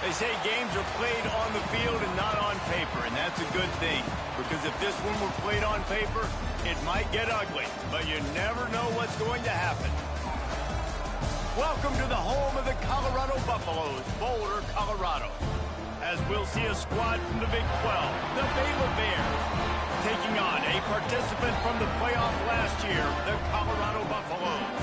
They say games are played on the field and not on paper, and that's a good thing. Because if this one were played on paper, it might get ugly, but you never know what's going to happen. Welcome to the home of the Colorado Buffaloes, Boulder, Colorado. As we'll see a squad from the Big 12, the Baylor Bears, taking on a participant from the playoff last year, the Colorado Buffaloes.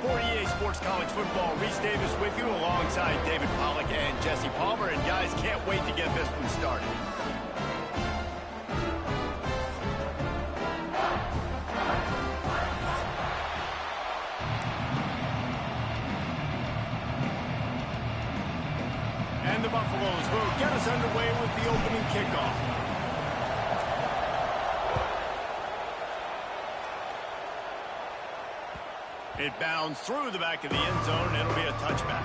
For EA Sports College Football, Reese Davis with you alongside David Pollack and Jesse Palmer. And guys, can't wait to get this one started. And the Buffaloes will get us underway with the opening kickoff. It bounds through the back of the end zone, and it'll be a touchback.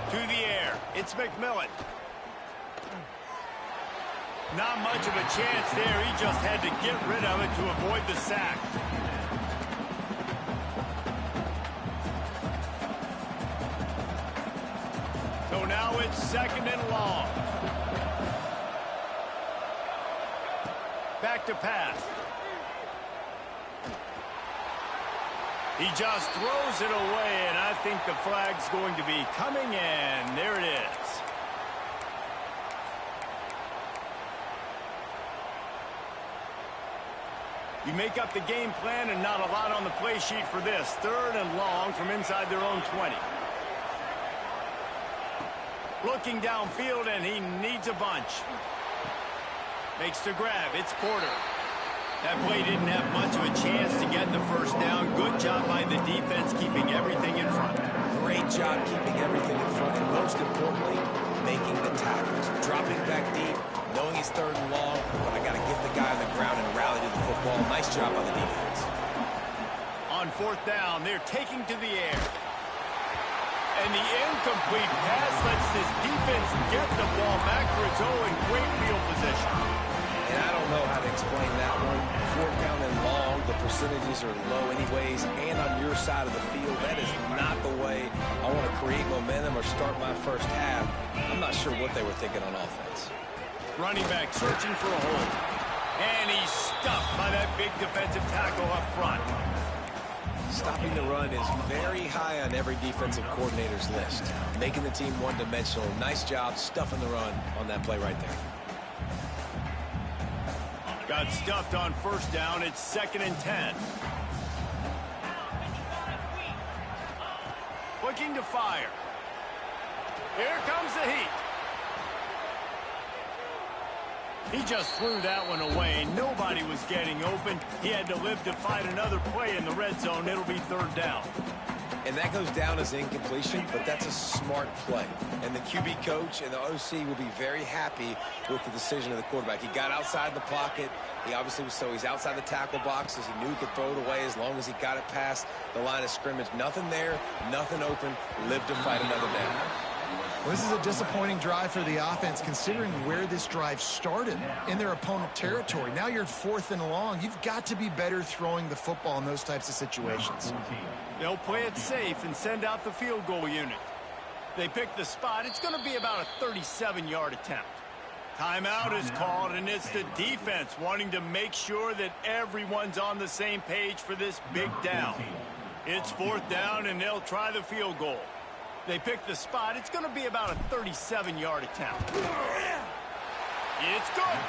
To the air, it's McMillan. Not much of a chance there. He just had to get rid of it to avoid the sack. So now it's 2nd and long. Back to pass. He just throws it away, and I think the flag's going to be coming in. There it is. You make up the game plan and not a lot on the play sheet for this. 3rd and long from inside their own 20. Looking downfield, and he needs a bunch. Makes the grab. It's Porter. That play didn't have much of a chance to get the first down. Good job by the defense keeping everything in front. Great job keeping everything in front, and most importantly, making the tackles. Dropping back deep, knowing he's 3rd and long, but I got to get the guy on the ground and rally to the football. Nice job on the defense. On 4th down, they're taking to the air. And the incomplete pass lets this defense get the ball back for its own great field position. And I don't know how to explain that one. 4th down and long, the percentages are low anyways, and on your side of the field, that is not the way I want to create momentum or start my first half. I'm not sure what they were thinking on offense. Running back searching for a hole. And he's stuffed by that big defensive tackle up front. Stopping the run is very high on every defensive coordinator's list. Making the team one-dimensional. Nice job stuffing the run on that play right there. Got stuffed on 1st down. It's 2nd and 10. Looking to fire. Here comes the heat. He just threw that one away. Nobody was getting open. He had to live to fight another play in the red zone. It'll be 3rd down. And that goes down as incompletion, but that's a smart play. And the QB coach and the OC will be very happy with the decision of the quarterback. He got outside the pocket. He obviously was he's outside the tackle boxes. He knew he could throw it away as long as he got it past the line of scrimmage. Nothing there, nothing open. Lived to fight another down. Well, this is a disappointing drive for the offense, considering where this drive started in their opponent territory. Now you're 4th and long. You've got to be better throwing the football in those types of situations. They'll play it safe and send out the field goal unit. They pick the spot. It's going to be about a 37-yard attempt. Timeout is called, and it's the defense wanting to make sure that everyone's on the same page for this big down. It's 4th down, and they'll try the field goal. They pick the spot. It's going to be about a 37-yard attempt. It's good.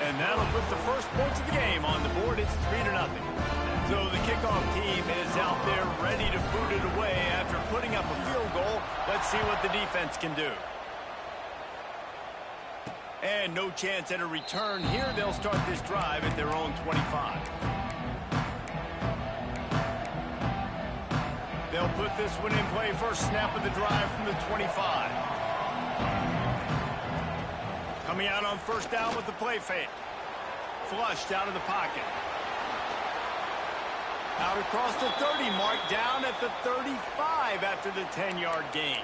And that'll put the first points of the game on the board. It's 3-0. So the kickoff team is out there ready to boot it away after putting up a field goal. Let's see what the defense can do. And no chance at a return here. They'll start this drive at their own 25. They'll put this one in play. First snap of the drive from the 25. Coming out on 1st down with the play fake. Flushed out of the pocket. Out across the 30 mark, down at the 35 after the 10-yard gain.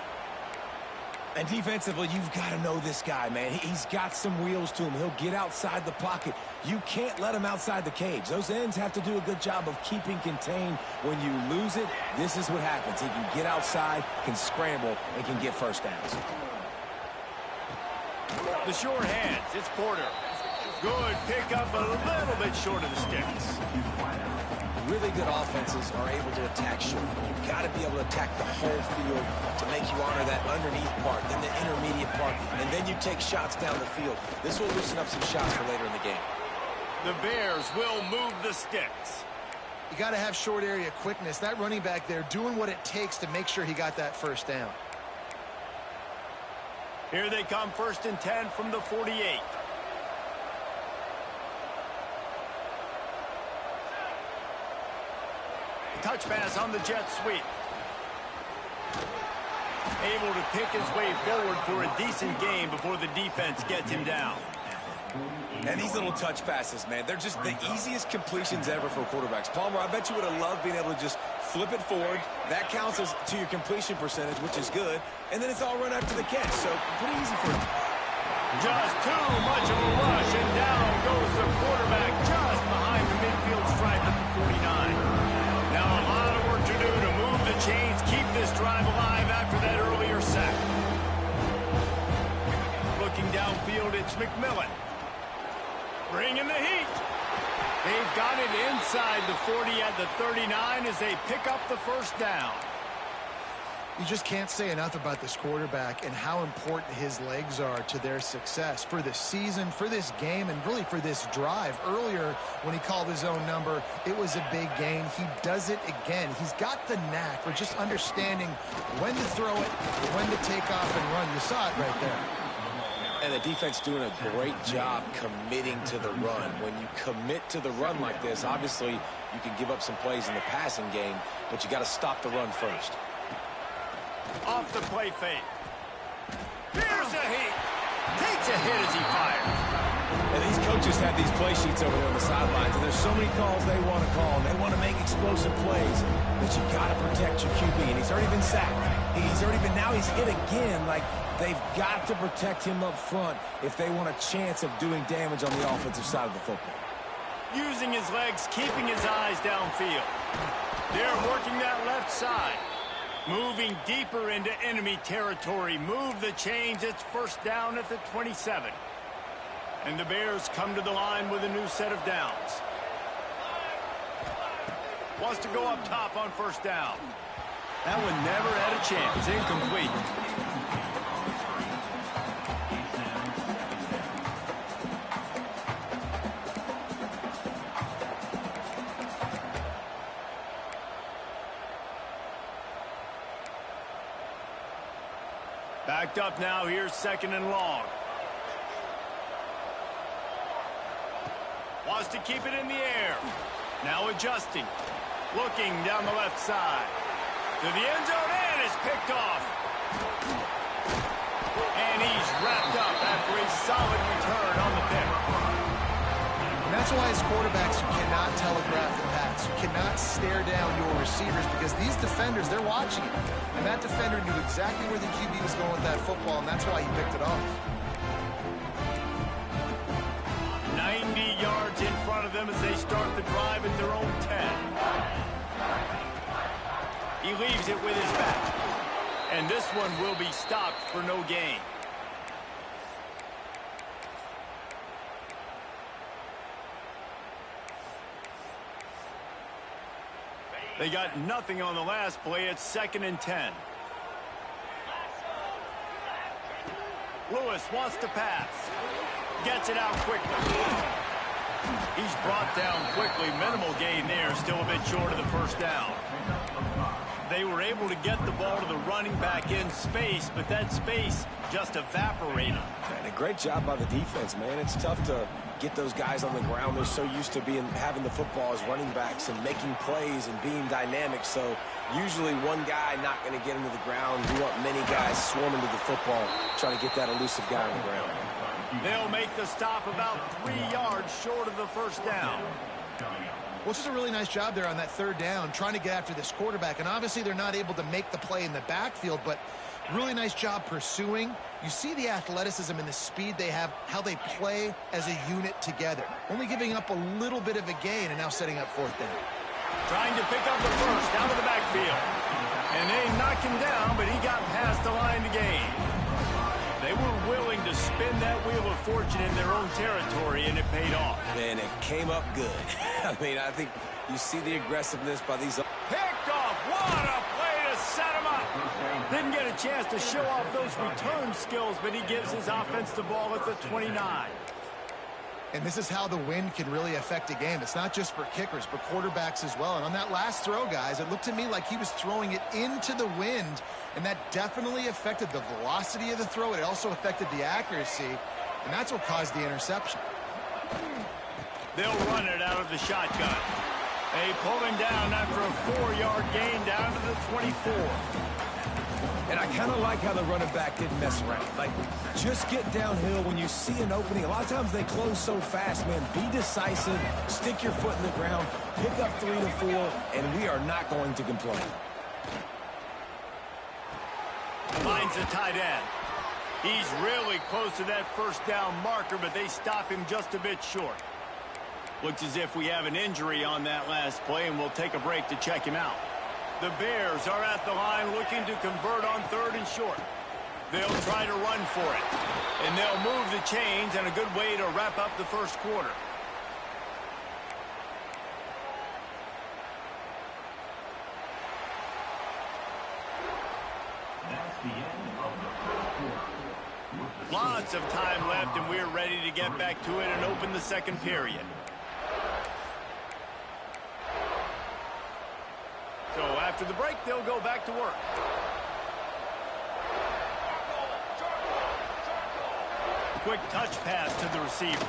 And defensively, you've got to know this guy, man. He's got some wheels to him. He'll get outside the pocket. You can't let him outside the cage. Those ends have to do a good job of keeping contained. When you lose it, this is what happens. He can get outside, can scramble, and can get first downs. The short hands, it's Porter. Good pick up, a little bit short of the sticks. Really good offenses are able to attack short. You've got to be able to attack the whole field to make you honor that underneath part, then the intermediate part, and then you take shots down the field. This will loosen up some shots for later in the game. The Bears will move the sticks. You got to have short area quickness. That running back there doing what it takes to make sure he got that first down. Here they come, 1st and 10 from the 48. Touch pass on the jet sweep. Able to pick his way forward for a decent gain before the defense gets him down. And these little touch passes, man, they're just the easiest completions ever for quarterbacks. Palmer, I bet you would have loved being able to just flip it forward. That counts as to your completion percentage, which is good. And then it's all run after the catch, so pretty easy for him. Just too much of a rush, and down goes the quarterback just behind the midfield stripe at the 49. Now a lot of work to do to move the chains, keep this drive alive after that earlier sack. Looking downfield, it's McMillan. Bringing the heat. They've got it inside the 40 at the 39 as they pick up the first down. You just can't say enough about this quarterback and how important his legs are to their success for this season, for this game, and really for this drive. Earlier, when he called his own number, it was a big gain. He does it again. He's got the knack for just understanding when to throw it, when to take off and run. You saw it right there. And the defense doing a great job committing to the run. When you commit to the run like this, obviously you can give up some plays in the passing game, but you got to stop the run first. Off the play fake. Here's a heat. Takes a hit as he fires. And these coaches have these play sheets over there on the sidelines, and there's so many calls they want to call, and they want to make explosive plays, but you got to protect your QB, and he's already been sacked. Now he's hit again. Like, they've got to protect him up front if they want a chance of doing damage on the offensive side of the football. Using his legs, keeping his eyes downfield. They're working that left side. Moving deeper into enemy territory. Move the chains. It's first down at the 27. And the Bears come to the line with a new set of downs. Wants to go up top on first down. That one never had a chance. Incomplete. Backed up now. Here's 2nd and long. Wants to keep it in the air. Now adjusting. Looking down the left side. To the end zone, and is picked off. And he's wrapped up after a solid return on the pick. And that's why as quarterbacks, you cannot telegraph the pass. You cannot stare down your receivers because these defenders, they're watching it. And that defender knew exactly where the QB was going with that football, and that's why he picked it off. 90 yards in front of them as they start the drive at their own 10. He leaves it with his back. And this one will be stopped for no gain. They got nothing on the last play. It's 2nd and 10. Lewis wants to pass. Gets it out quickly. He's brought down quickly. Minimal gain there. Still a bit short of the first down. They were able to get the ball to the running back in space, but that space just evaporated. And a great job by the defense, man. It's tough to get those guys on the ground. They're so used to having the football as running backs and making plays and being dynamic. So usually one guy not going to get into the ground. You want many guys swarming to the football, trying to get that elusive guy on the ground. They'll make the stop about 3 yards short of the first down. Well, it's just a really nice job there on that third down, trying to get after this quarterback. And obviously they're not able to make the play in the backfield, but really nice job pursuing. You see the athleticism and the speed they have, how they play as a unit together. Only giving up a little bit of a gain and now setting up fourth down. Trying to pick up the first down to the backfield. And they knocked him down, but he got past the line to gain. They were willing to spin that wheel of fortune in their own territory, and it paid off. Man, it came up good. I mean, I think you see the aggressiveness by these. Picked off. What a play to set him up. Didn't get a chance to show off those return skills, but he gives his offense the ball at the 29. And this is how the wind can really affect a game. It's not just for kickers, but quarterbacks as well. And on that last throw, guys, it looked to me like he was throwing it into the wind, and that definitely affected the velocity of the throw. It also affected the accuracy, and that's what caused the interception. They'll run it out of the shotgun. They pull him down after a 4-yard gain down to the 24. And I kind of like how the running back didn't mess around. Like, just get downhill when you see an opening. A lot of times they close so fast, man. Be decisive, stick your foot in the ground, pick up 3 to 4, and we are not going to complain. Finds a tight end. He's really close to that first down marker, but they stop him just a bit short. Looks as if we have an injury on that last play, and we'll take a break to check him out. The Bears are at the line looking to convert on 3rd and short. They'll try to run for it. And they'll move the chains, and a good way to wrap up the first quarter. That's the end of the first quarter. Lots of time left, and we're ready to get back to it and open the second period. So after the break, they'll go back to work. Quick touch pass to the receiver.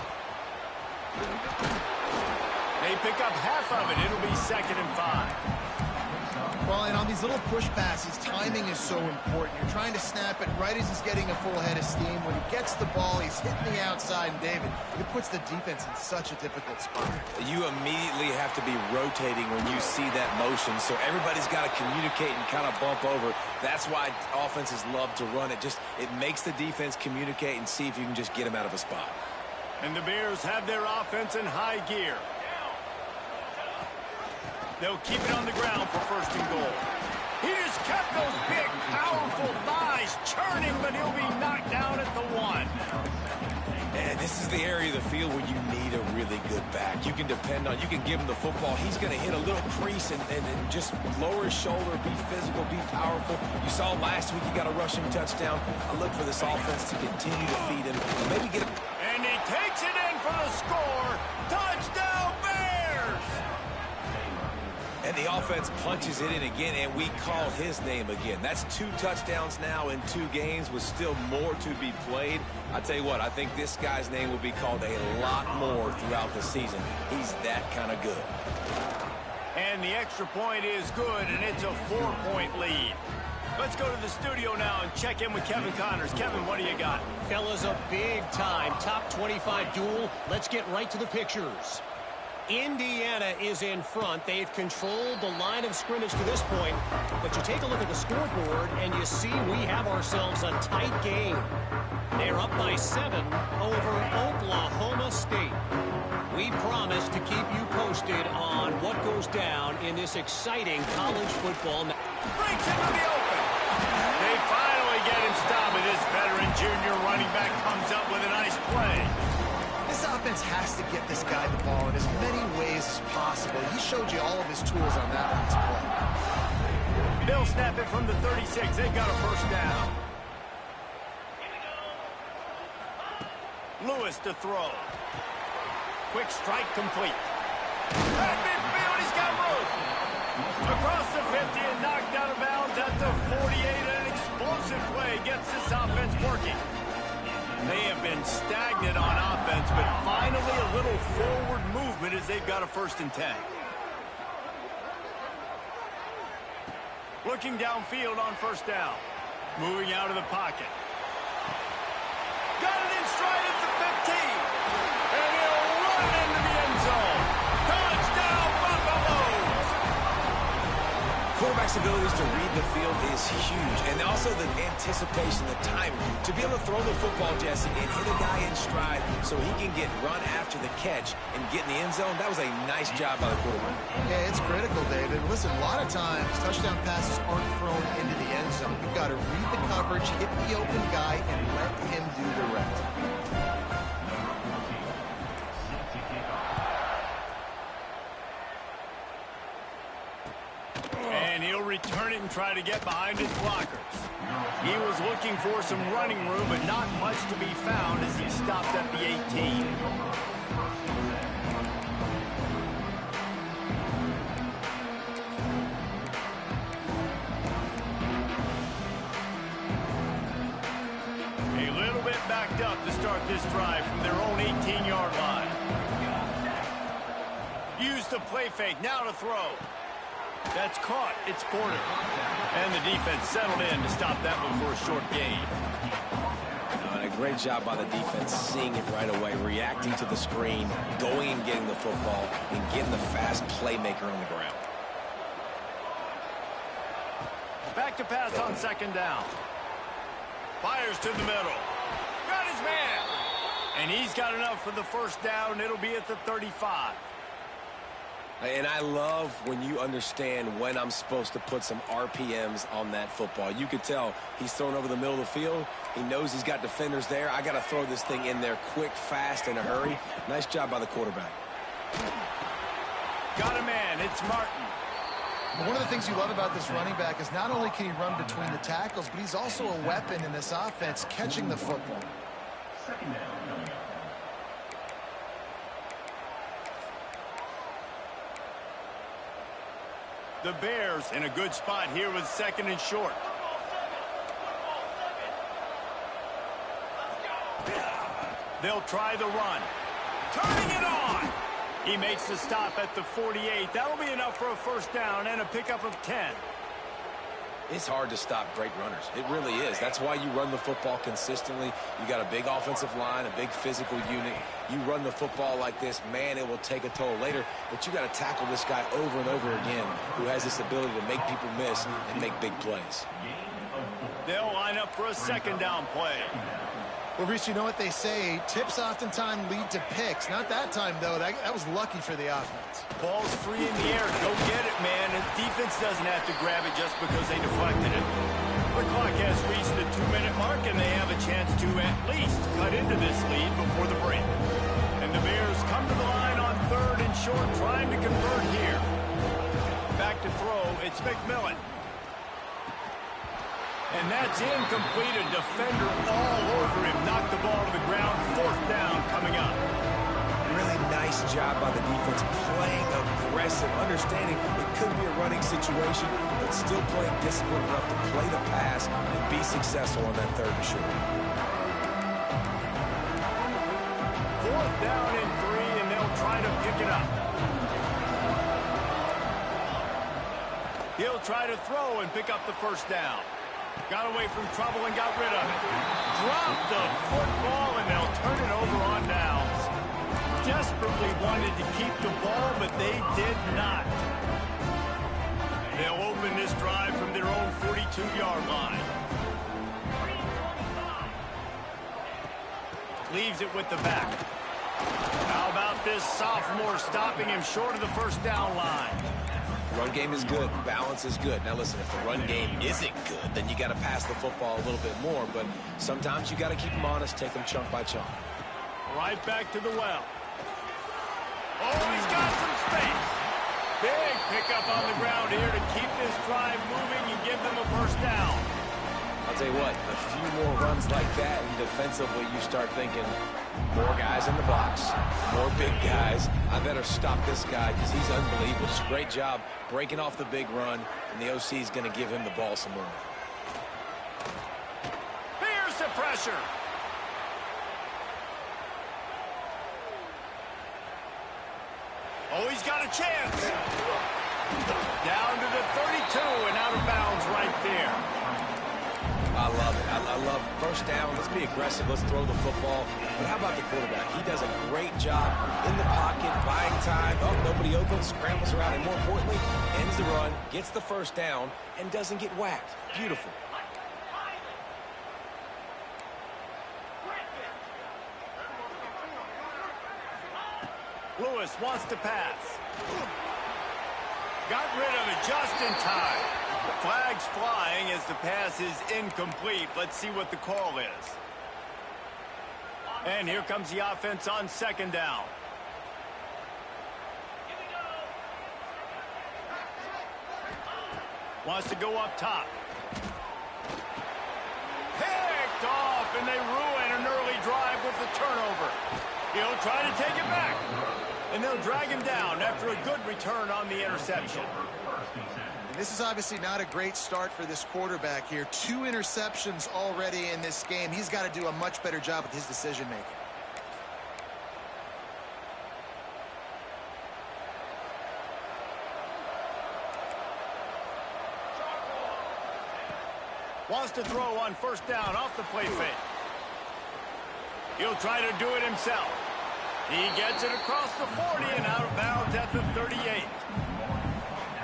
They pick up half of it. It'll be 2nd and 5. Well, and on these little push passes, timing is so important. You're trying to snap it right as he's getting a full head of steam. When he gets the ball, he's hitting the outside, and David, it puts the defense in such a difficult spot. You immediately have to be rotating when you see that motion, so everybody's got to communicate and kind of bump over. That's why offenses love to run it. It makes the defense communicate and see if you can just get them out of a spot. And the Bears have their offense in high gear. They'll keep it on the ground for 1st and goal. He just kept those big, powerful thighs churning, but he'll be knocked down at the 1. And this is the area of the field where you need a really good back. You can depend on, you can give him the football. He's going to hit a little crease and just lower his shoulder, be physical, be powerful. You saw last week he got a rushing touchdown. I look for this offense to continue to feed him. Maybe get him. And he takes it in for the score. Touchdown, Bears! And the offense punches it in again, and we call his name again. That's 2 touchdowns now in 2 games with still more to be played. I tell you what, I think this guy's name will be called a lot more throughout the season. He's that kind of good. And the extra point is good, and it's a 4-point lead. Let's go to the studio now and check in with Kevin Connors. Kevin, what do you got? Fellas, a big-time top 25 duel. Let's get right to the pictures. Indiana is in front. They've controlled the line of scrimmage to this point. But you take a look at the scoreboard, and you see we have ourselves a tight game. They're up by 7 over Oklahoma State. We promise to keep you posted on what goes down in this exciting college football. Breaks into the open. They finally get him stopped, and this veteran junior running back comes up with a nice play. This offense has to get this guy the ball in as many ways as possible. He showed you all of his tools on that last play. They'll snap it from the 36. They've got a 1st down. Lewis to throw. Quick strike complete. At midfield, he's got room. Across the 50 and knocked out of bounds at the 48. An explosive play gets this offense working. They have been stagnant on offense, but finally a little forward movement as they've got a 1st and 10. Looking downfield on 1st down. Moving out of the pocket. Got it in stride at the 15. And he'll run into the end zone. Touchdown, quarterback's abilities to read the field is huge. And also the anticipation, the timing. To be able to throw the football, Jesse, and hit a guy in stride so he can get run after the catch and get in the end zone, that was a nice job by the quarterback. Yeah, it's critical, David. Listen, a lot of times touchdown passes aren't thrown into the end zone. You've got to read the coverage, hit the open guy, and let him do the rest. And he'll return it and try to get behind his blockers. He was looking for some running room, but not much to be found as he stopped at the 18. A little bit backed up to start this drive from their own 18-yard line. Use the play fake, now to throw. That's caught. It's Porter. And the defense settled in to stop that one for a short gain. And a great job by the defense seeing it right away, reacting to the screen, going and getting the football, and getting the fast playmaker on the ground. Back to pass on second down. Fires to the middle. Got his man. And he's got enough for the first down. It'll be at the 35. And I love when you understand when I'm supposed to put some RPMs on that football. You could tell he's thrown over the middle of the field. He knows he's got defenders there. I got to throw this thing in there quick, fast, in a hurry. Nice job by the quarterback. Got a man. It's Martin. One of the things you love about this running back is not only can he run between the tackles, but he's also a weapon in this offense, catching the football. Second down coming up. The Bears in a good spot here with second and short. They'll try the run. Turning it on. He makes the stop at the 48. That'll be enough for a first down and a pickup of 10. It's hard to stop great runners. It really is. That's why you run the football consistently. You got a big offensive line, a big physical unit. You run the football like this, man, it will take a toll later. But you got to tackle this guy over and over again who has this ability to make people miss and make big plays. They'll line up for a second down play. Well, Reese, you know what they say, tips oftentimes lead to picks. Not that time, though. That was lucky for the offense. Ball's free in the air. Go get it, man. And defense doesn't have to grab it just because they deflected it. The clock has reached the 2-minute mark, and they have a chance to at least cut into this lead before the break. And the Bears come to the line on third and short, trying to convert here. Back to throw, it's McMillan. And that's incomplete. A defender all over him. Knocked the ball to the ground. Fourth down coming up. Really nice job by the defense playing aggressive, understanding it could be a running situation, but still playing disciplined enough to play the pass and be successful on that third and short. Fourth down and 3, and they'll try to pick it up. He'll try to throw and pick up the first down. Got away from trouble and got rid of it. Dropped the football, and they'll turn it over on downs. Desperately wanted to keep the ball, but they did not. They'll open this drive from their own 42-yard line. Leaves it with the back. How about this sophomore stopping him short of the first down line? Run game is good. Balance is good. Now, listen, if the run game isn't good, then you got to pass the football a little bit more. But sometimes you got to keep them honest, take them chunk by chunk. Right back to the well. Oh, he's got some space. Big pickup on the ground here to keep this drive moving and give them a first down. I'll tell you what, a few more runs like that, and defensively you start thinking, more guys in the box, more big guys. I better stop this guy because he's unbelievable. It's a great job breaking off the big run, and the OC is going to give him the ball some more. Here's the pressure. Oh, he's got a chance. Down to the 32 and out of bounds right there. I love it. I love first down. Let's be aggressive. Let's throw the football. But how about the quarterback? He does a great job in the pocket, buying time. Oh, nobody open, scrambles around, and more importantly, ends the run, gets the first down, and doesn't get whacked. Beautiful. Lewis wants to pass. Got rid of it just in time. Flags flying as the pass is incomplete. Let's see what the call is. And here comes the offense on second down. Wants to go up top. Picked off, and they ruin an early drive with the turnover. He'll try to take it back. And they'll drag him down after a good return on the interception. And this is obviously not a great start for this quarterback here. 2 interceptions already in this game. He's got to do a much better job with his decision-making. Wants to throw on first down off the play fake. He'll try to do it himself. He gets it across the 40 and out of bounds at the 38.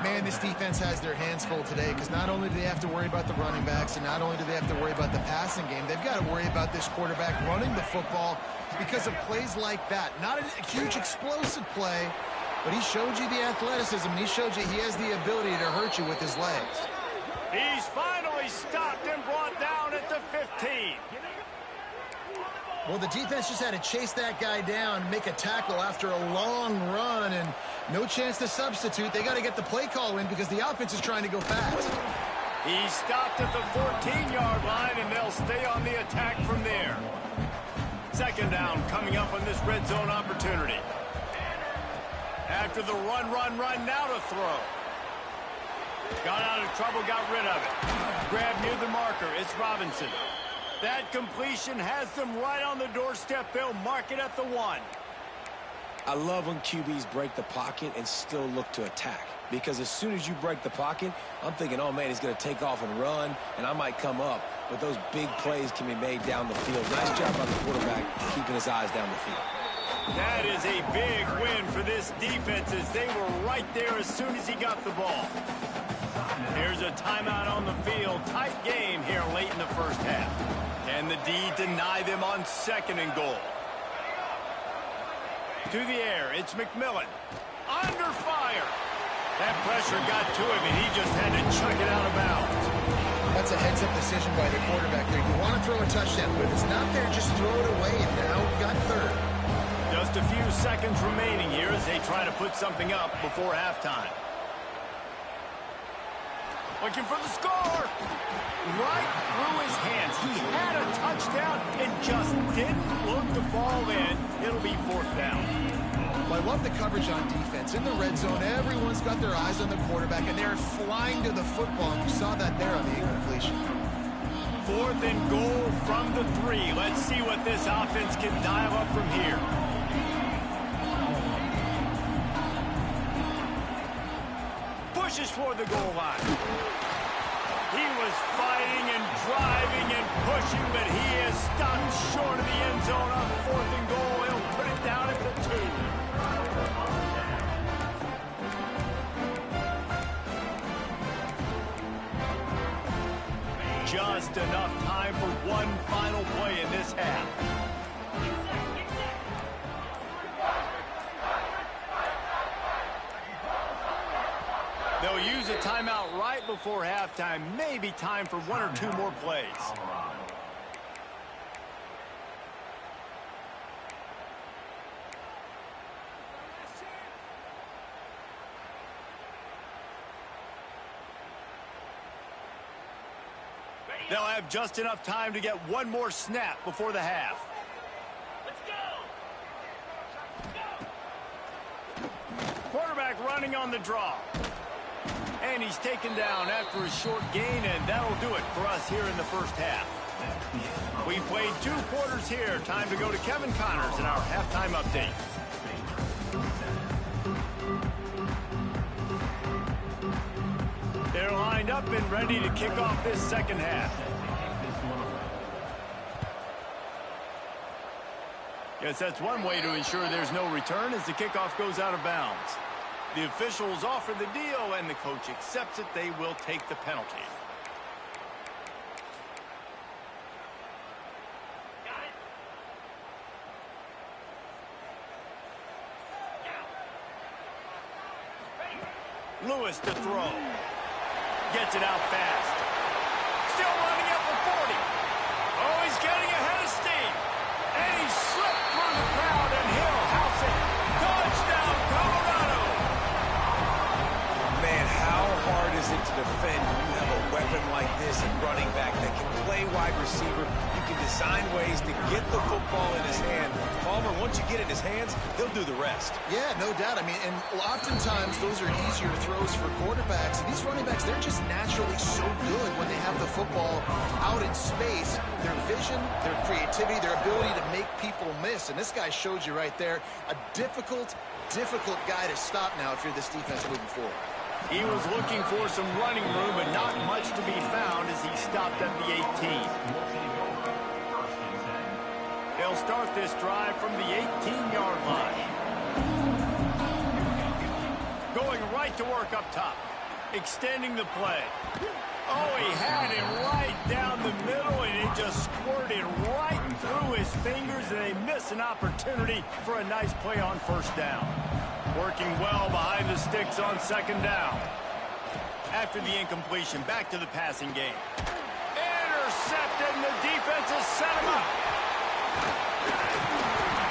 Man, this defense has their hands full today because not only do they have to worry about the running backs and not only do they have to worry about the passing game, they've got to worry about this quarterback running the football because of plays like that. Not a huge explosive play, but he showed you the athleticism and he showed you he has the ability to hurt you with his legs. He's finally stopped and brought down at the 15. Well, the defense just had to chase that guy down, make a tackle after a long run, and no chance to substitute. They got to get the play call in because the offense is trying to go fast. He stopped at the 14-yard line, and they'll stay on the attack from there. Second down coming up on this red zone opportunity. After the run, now to throw. Got out of trouble, got rid of it. Grab near the marker, it's Robinson. That completion has them right on the doorstep. They'll mark it at the 1. I love when QBs break the pocket and still look to attack. Because as soon as you break the pocket, I'm thinking, oh, man, he's going to take off and run, and I might come up. But those big plays can be made down the field. Nice job by the quarterback keeping his eyes down the field. That is a big win for this defense as they were right there as soon as he got the ball. Here's a timeout on the field. Tight game here late in the first half. And the D deny them on second and goal. To the air, it's McMillan. Under fire. That pressure got to him, and he just had to chuck it out of bounds. That's a heads-up decision by the quarterback there. You want to throw a touchdown, but if it's not there, just throw it away. And now we got third. Just a few seconds remaining here as they try to put something up before halftime. Looking for the score. Right through his hands. He had a touchdown and just didn't look the ball in. It'll be fourth down. Well, I love the coverage on defense. In the red zone, everyone's got their eyes on the quarterback, and they're flying to the football. And you saw that there on the incompletion. Fourth and goal from the 3. Let's see what this offense can dial up from here. Pushes for the goal line. He was fighting and driving and pushing, but he is stopped short of the end zone on fourth and goal. He'll put it down at the 2. Just enough time for one final play in this half. They'll use a timeout right before halftime. Maybe time for 1 or 2 more plays. They'll have just enough time to get one more snap before the half. Let's go! Quarterback running on the draw. And he's taken down after a short gain, and that'll do it for us here in the first half. We played 2 quarters here. Time to go to Kevin Connors in our halftime update. They're lined up and ready to kick off this second half. Yes, that's one way to ensure there's no return as the kickoff goes out of bounds. The officials offer the deal, and the coach accepts it. They will take the penalty. Lewis to throw. Gets it out fast. Still running up for 40. Oh, he's getting ahead of steam. And he slipped through the crowd, and he'll house it. Touchdown, Colorado. Man, how hard is it to defend when you have a weapon like this at running back that can play wide receiver? You can design ways to get the football in his hand. Palmer, once you get it in his hands, he'll do the rest. Yeah, no doubt. I mean, and oftentimes those are easier throws for quarterbacks. And these running backs, they're just naturally so good when they have the football out in space. Their vision, their creativity, their ability to make people miss. And this guy showed you right there a difficult guy to stop now if you're this defense moving forward. He was looking for some running room, but not much to be found as he stopped at the 18. They'll start this drive from the 18-yard line. Going right to work up top. Extending the play. Oh, he had him right down the middle, and it just squirted right through his fingers, and they miss an opportunity for a nice play on first down. Working well behind the sticks on second down. After the incompletion, back to the passing game. Intercepted, and the defense has set him up.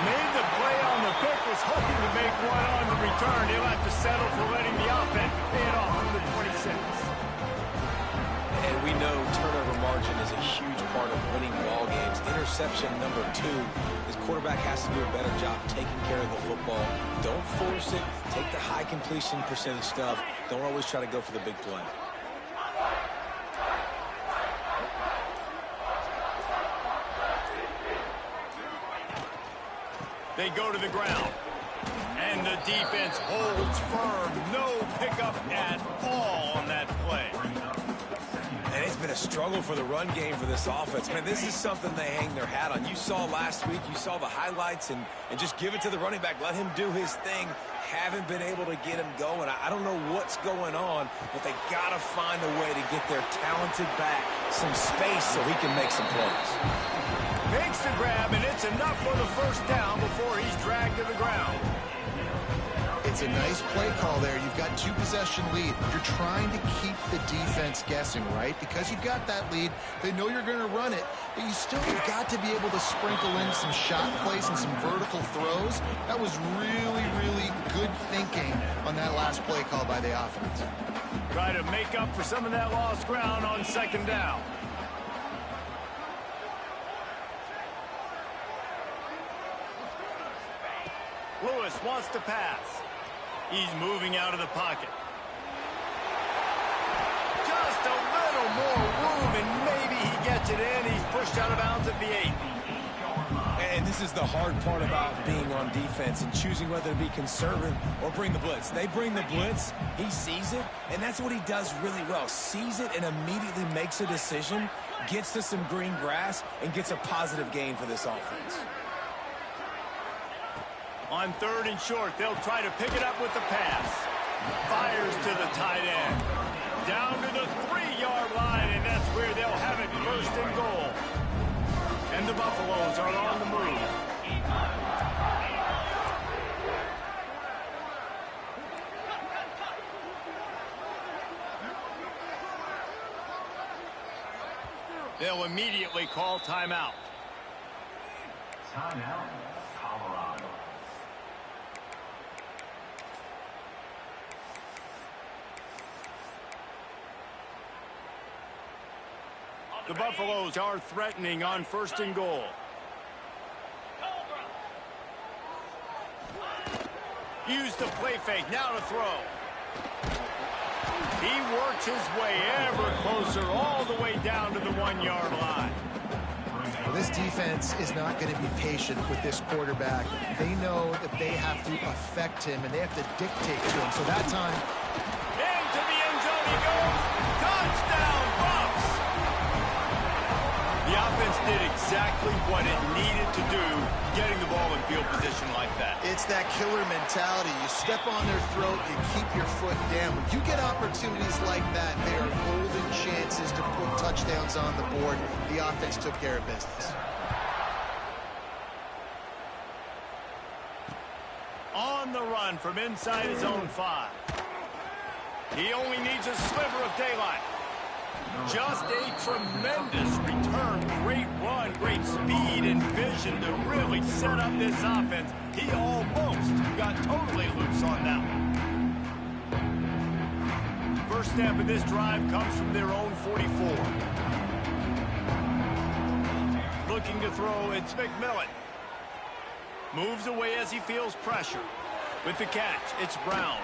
Made the play on the pick, was hoping to make one on the return. He'll have to settle for letting the offense pay it off from the 26. And we know turnover margin is a huge part of winning ball games. Interception number 2. His quarterback has to do a better job taking care of the football. Don't force it. Take the high completion percentage stuff. Don't always try to go for the big play. They go to the ground. And the defense holds firm. No pickup at all on that play. And it's been a struggle for the run game for this offense. Man, this is something they hang their hat on. You saw last week, you saw the highlights, and just give it to the running back. Let him do his thing. Haven't been able to get him going. I don't know what's going on, but they got to find a way to get their talented back some space so he can make some plays. Makes the grab, and it's enough for the first down before he's dragged to the ground. It's a nice play call there. You've got 2-possession lead. You're trying to keep the defense guessing, right? Because you've got that lead. They know you're going to run it, but you still have got to be able to sprinkle in some shot plays and some vertical throws. That was really, really good thinking on that last play call by the offense. Try to make up for some of that lost ground on second down. Lewis wants to pass. He's moving out of the pocket. Just a little more room, and maybe he gets it in. He's pushed out of bounds at the 8. And this is the hard part about being on defense and choosing whether to be conservative or bring the blitz. They bring the blitz, he sees it, and that's what he does really well. Sees it and immediately makes a decision, gets to some green grass, and gets a positive gain for this offense. On third and short, they'll try to pick it up with the pass. Fires to the tight end. Down to the 3-yard line, and that's where they'll have it first and goal. And the Buffaloes are on the move. They'll immediately call timeout. Timeout, Colorado. The Buffaloes are threatening on first and goal. Use the play fake, now to throw. He works his way ever closer all the way down to the 1-yard line. Well, this defense is not going to be patient with this quarterback. They know that they have to affect him, and they have to dictate to him. So that time... Into the end zone he goes. Touchdown, Buffs! The offense did exactly what it needed to do, getting the ball in field position like that. It's that killer mentality. You step on their throat, you keep your foot down. When you get opportunities like that, they are golden chances to put touchdowns on the board. The offense took care of business. On the run from inside his own 5. He only needs a sliver of daylight. Just a tremendous return. Great run, great speed and vision to really set up this offense. He almost got totally loose on that one. First step of this drive comes from their own 44. Looking to throw, it's McMillan. Moves away as he feels pressure. With the catch, it's Brown.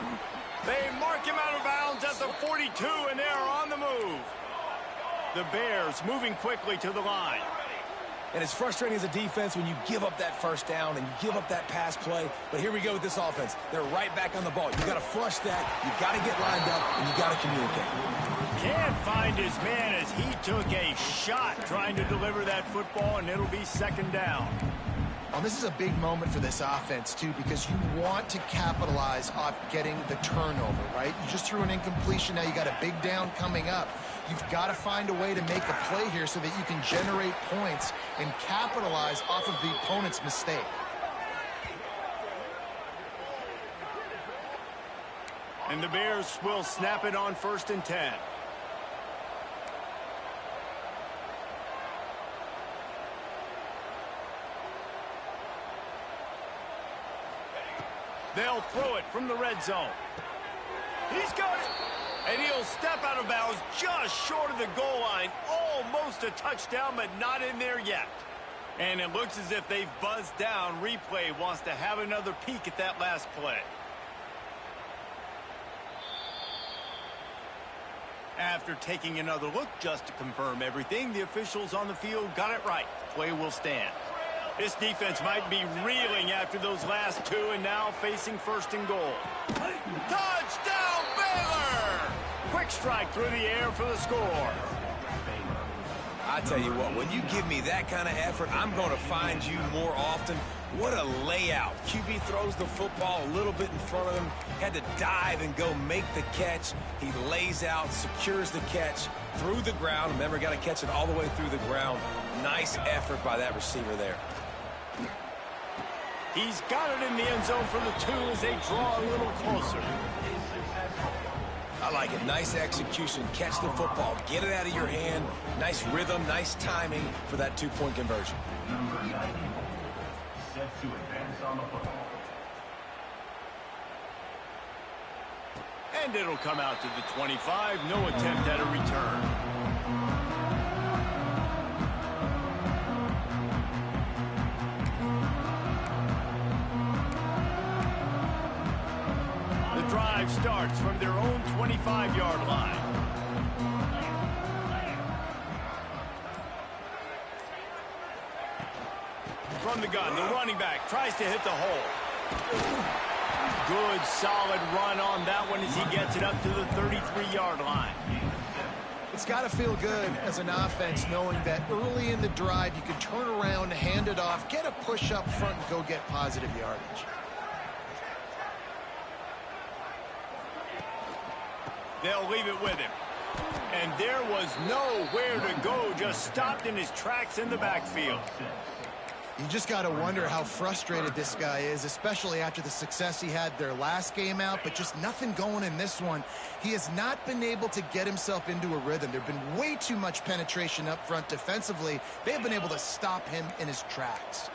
They mark him out of bounds at the 42, and they're on the move. The Bears moving quickly to the line. And it's frustrating as a defense when you give up that first down and you give up that pass play. But here we go with this offense. They're right back on the ball. You got to flush that. You got to get lined up, and you got to communicate. Can't find his man as he took a shot trying to deliver that football, and it'll be second down. Well, this is a big moment for this offense, too, because you want to capitalize off getting the turnover, right? You just threw an incompletion. Now you got a big down coming up. You've got to find a way to make a play here so that you can generate points and capitalize off of the opponent's mistake. And the Bears will snap it on 1st and 10. They'll throw it from the red zone. He's got it. And he'll step out of bounds just short of the goal line. Almost a touchdown, but not in there yet. And it looks as if they've buzzed down. Replay wants to have another peek at that last play. After taking another look just to confirm everything, the officials on the field got it right. Play will stand. This defense might be reeling after those last two and now facing 1st and goal. Touchdown, Baylor! Quick strike through the air for the score. I tell you what, when you give me that kind of effort, I'm going to find you more often. What a layout. QB throws the football a little bit in front of him, had to dive and go make the catch. He lays out, secures the catch through the ground. Remember, got to catch it all the way through the ground. Nice effort by that receiver there. He's got it in the end zone for the 2 as they draw a little closer. I like it. Nice execution. Catch the football. Get it out of your hand. Nice rhythm, nice timing for that 2-point conversion. Number 90, set to advance on the football. And it'll come out to the 25. No attempt at a return. Drive starts from their own 25-yard line. From the gun, the running back tries to hit the hole. Good, solid run on that one as he gets it up to the 33-yard line. It's got to feel good as an offense knowing that early in the drive you can turn around, hand it off, get a push up front, and go get positive yardage. They'll leave it with him. And there was nowhere to go, just stopped in his tracks in the backfield. You just got to wonder how frustrated this guy is, especially after the success he had their last game out, but just nothing going in this one. He has not been able to get himself into a rhythm. There have been way too much penetration up front defensively. They have been able to stop him in his tracks.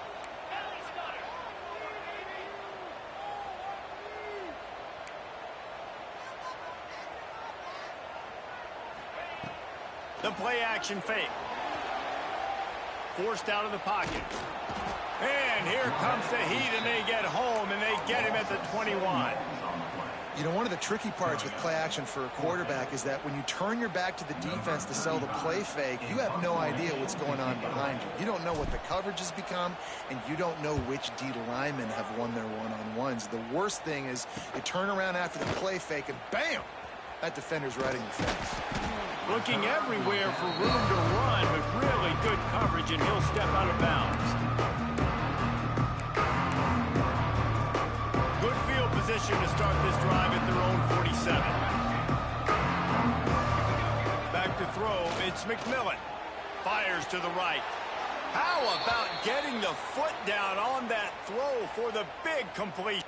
The play-action fake. Forced out of the pocket. And here comes the heat, and they get home, and they get him at the 21. You know, one of the tricky parts with play action for a quarterback is that when you turn your back to the defense to sell the play fake, you have no idea what's going on behind you. You don't know what the coverage has become, and you don't know which D linemen have won their one-on-ones. The worst thing is you turn around after the play fake, and bam! That defender's right in your face. Looking everywhere for room to run with really good coverage, and he'll step out of bounds. Good field position to start this drive at their own 47. Back to throw, it's McMillan. Fires to the right. How about getting the foot down on that throw for the big completion?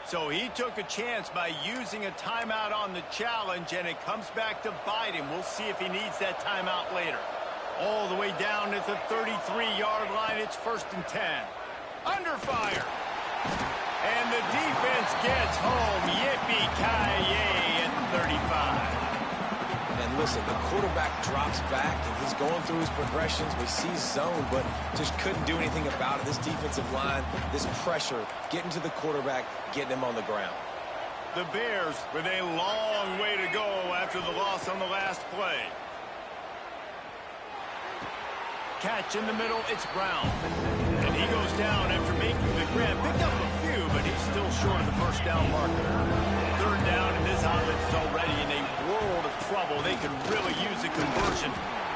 So he took a chance by using a timeout on the challenge, and it comes back to bite him. We'll see if he needs that timeout later. All the way down at the 33-yard line, it's 1st and 10. Under fire. And the defense gets home. Yippee-ki-yay at the 35. And listen, the quarterback drops back, and he's going through his progressions. We see zone, but just couldn't do anything about it. This defensive line, this pressure, getting to the quarterback, getting him on the ground. The Bears with a long way to go after the loss on the last play. Catch in the middle, it's Brown. And he goes down after making the grab. Picked up a few, but he's still short of the first down marker. 3rd down, and this offense is already in a world of trouble. They could really use a conversion,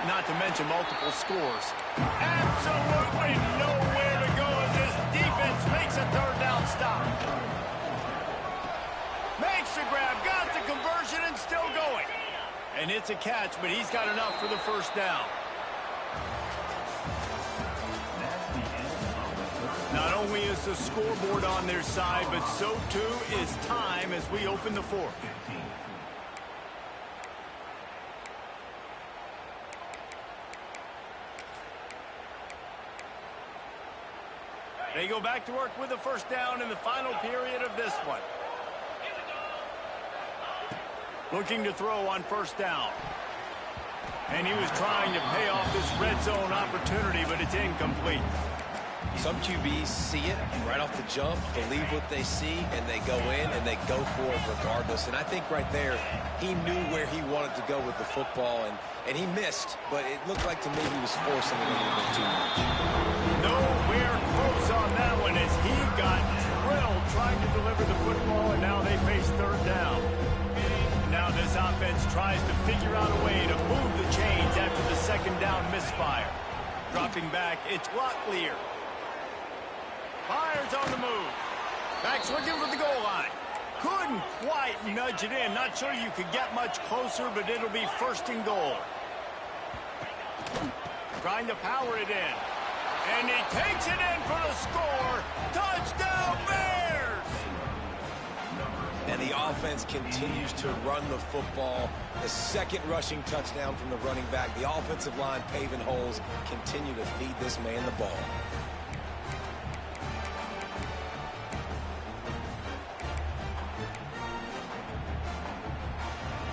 not to mention multiple scores. Absolutely nowhere to go as this defense makes a 3rd down stop. Makes the grab, got the conversion, and still going. And it's a catch, but he's got enough for the 1st down. Not only is the scoreboard on their side, but so too is time as we open the 4th. They go back to work with the 1st down in the final period of this one. Looking to throw on 1st down. And he was trying to pay off this red zone opportunity, but it's incomplete. Some QBs see it right off the jump, believe what they see, and they go in and they go for it regardless. And I think right there, he knew where he wanted to go with the football, and he missed, but it looked like to me he was forcing it a little bit too much. Nowhere close on that one as he got drilled trying to deliver the football, and now they face 3rd down. Now this offense tries to figure out a way to move the chains after the 2nd down misfire. Dropping back, it's Locklear. Fires on the move. Back's looking for the goal line. Couldn't quite nudge it in. Not sure you could get much closer, but it'll be 1st and goal. Trying to power it in. And he takes it in for the score. Touchdown, Bears! And the offense continues to run the football. The 2nd rushing touchdown from the running back. The offensive line paving holes. Continue to feed this man the ball.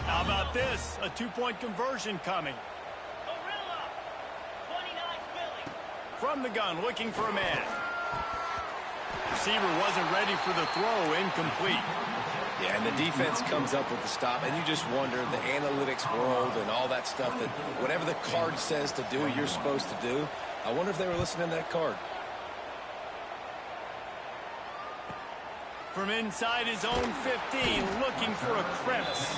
How about this? A 2-point conversion coming. From the gun, looking for a man. Receiver wasn't ready for the throw, incomplete. Yeah, and the defense comes up with the stop, and you just wonder, the analytics world and all that stuff, that whatever the card says to do, you're supposed to do. I wonder if they were listening to that card. From inside his own 15, looking for a crevice.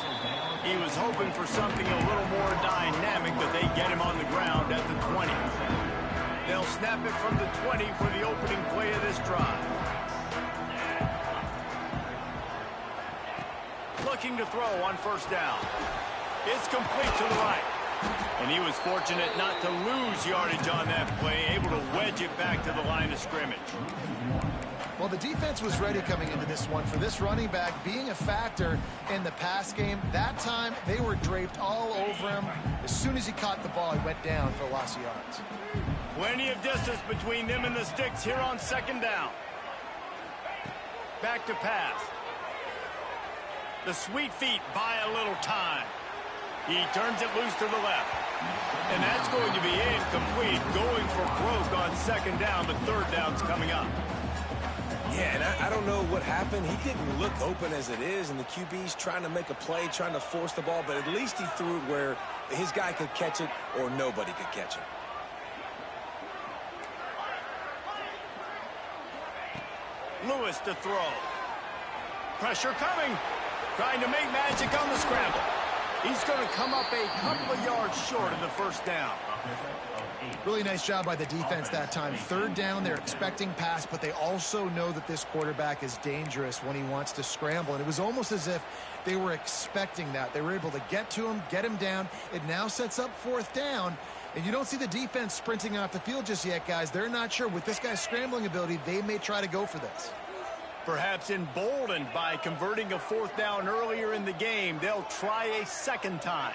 He was hoping for something a little more dynamic, but they get him on the ground at the 20. They'll snap it from the 20 for the opening play of this drive. Looking to throw on 1st down. It's complete to the right. And he was fortunate not to lose yardage on that play, able to wedge it back to the line of scrimmage. Well, the defense was ready coming into this one for this running back being a factor in the pass game. That time, they were draped all over him. As soon as he caught the ball, he went down for a loss of yards. Plenty of distance between them and the sticks here on 2nd down. Back to pass. The sweet feet buy a little time. He turns it loose to the left. And that's going to be incomplete. Going for broke on 2nd down, but 3rd down's coming up. Yeah, and I don't know what happened. He didn't look open as it is, and the QB's trying to make a play, trying to force the ball, but at least he threw it where his guy could catch it or nobody could catch it. Lewis to throw. Pressure coming. Trying to make magic on the scramble. He's going to come up a couple of yards short of the first down. Really nice job by the defense that time. Third down, they're expecting pass, but they also know that this quarterback is dangerous when he wants to scramble. And it was almost as if they were expecting that. They were able to get to him, get him down. It now sets up fourth down. And you don't see the defense sprinting off the field just yet, guys. They're not sure. With this guy's scrambling ability, they may try to go for this. Perhaps emboldened by converting a fourth down earlier in the game, they'll try a second time.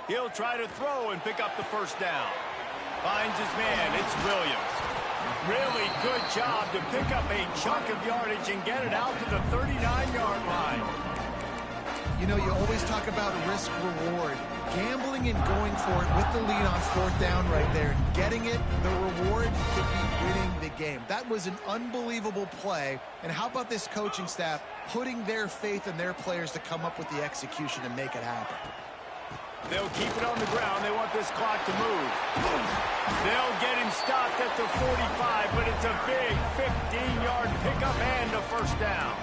He'll try to throw and pick up the first down. Finds his man. It's Williams. Really good job to pick up a chunk of yardage and get it out to the 39-yard line. You know, you always talk about risk-reward. Gambling and going for it with the lead on fourth down right there and getting it, the reward could be winning the game. That was an unbelievable play. And how about this coaching staff putting their faith in their players to come up with the execution and make it happen? They'll keep it on the ground. They want this clock to move. They'll get him stopped at the 45, but it's a big 15-yard pickup and a first down.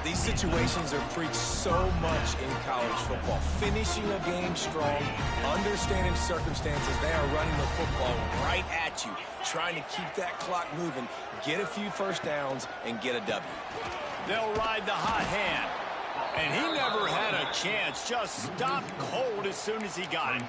These situations are preached so much in college football. Finishing a game strong, understanding circumstances. They are running the football right at you, trying to keep that clock moving, get a few first downs, and get a W. They'll ride the hot hand. And he never had a chance. Just stopped cold as soon as he got it.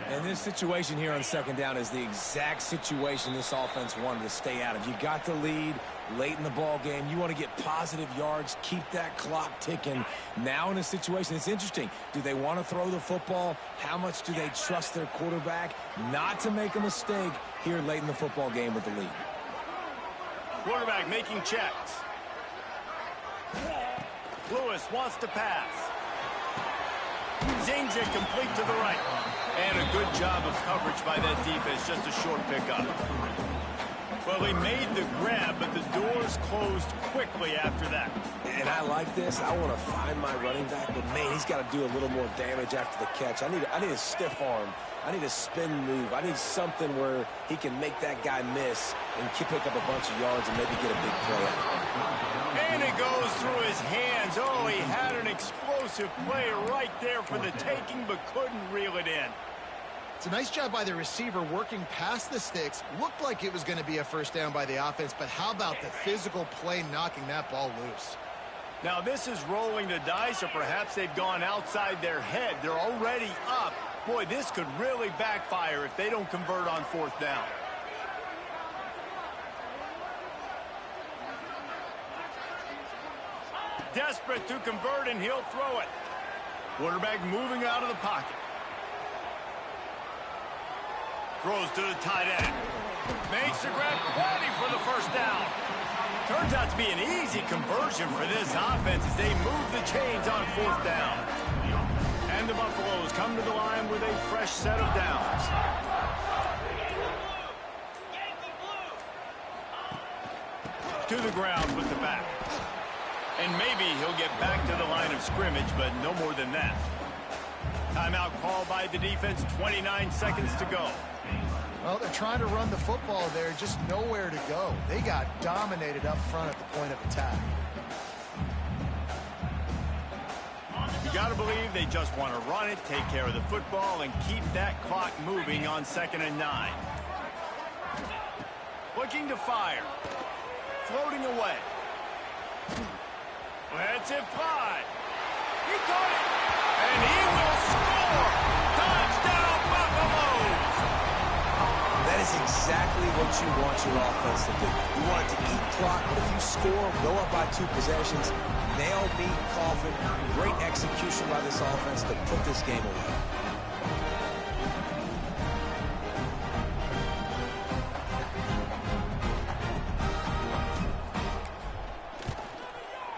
And this situation here on second down is the exact situation this offense wanted to stay out of. You got the lead late in the ball game. You want to get positive yards, keep that clock ticking. Now in a situation, it's interesting. Do they want to throw the football? How much do they trust their quarterback not to make a mistake here late in the football game with the lead? Quarterback making checks. Lewis wants to pass. Zings it complete to the right. And a good job of coverage by that defense. Just a short pickup. Well, he made the grab, but the doors closed quickly after that. And I like this. I want to find my running back, but man, he's got to do a little more damage after the catch. I need a stiff arm. I need a spin move. I need something where he can make that guy miss and pick up a bunch of yards and maybe get a big play out. And it goes through his hands. Oh, he had an explosive play right there for the taking, but couldn't reel it in. It's a nice job by the receiver working past the sticks. Looked like it was going to be a first down by the offense, but how about the physical play knocking that ball loose? Now, this is rolling the dice, or perhaps they've gone outside their head. They're already up. Boy, this could really backfire if they don't convert on fourth down. Desperate to convert, and he'll throw it. Quarterback moving out of the pocket. Throws to the tight end. Makes the grab, plenty for the first down. Turns out to be an easy conversion for this offense as they move the chains on fourth down. And the Buffaloes come to the line with a fresh set of downs. To the ground with the back. And maybe he'll get back to the line of scrimmage, but no more than that. Timeout called by the defense, 29 seconds to go. Well, they're trying to run the football there, just nowhere to go. They got dominated up front at the point of attack. You got to believe they just want to run it, take care of the football, and keep that clock moving on 2nd and 9. Looking to fire. Floating away. Let's it fly. He caught it. And he will score. Touchdown, Buffaloes. That is exactly what you want your offense to do. You want it to eat clock, but if you score, go up by 2 possessions, nail, beat, coffin. Great execution by this offense to put this game away.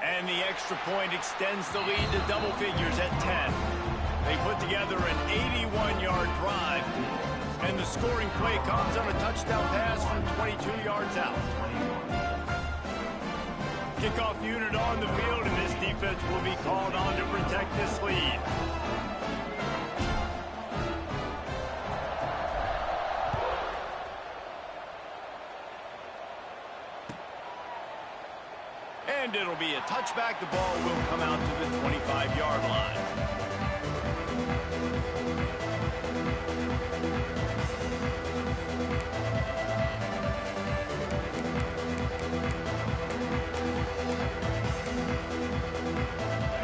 And the extra point extends the lead to double figures at 10. They put together an 81-yard drive. And the scoring play comes on a touchdown pass from 22 yards out. Kickoff unit on the field, and this defense will be called on to protect this lead. And it'll be a touchback. The ball will come out to the 25-yard line.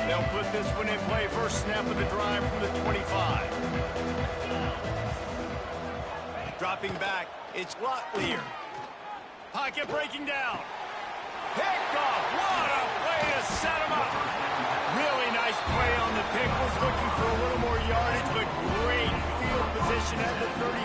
They'll put this one in play. First snap of the drive from the 25. Dropping back, it's Locklear. Pocket breaking down. Picked off. What a play to set him up. Really nice play on the pick. Was looking for a little more yardage, but great field position at the 30.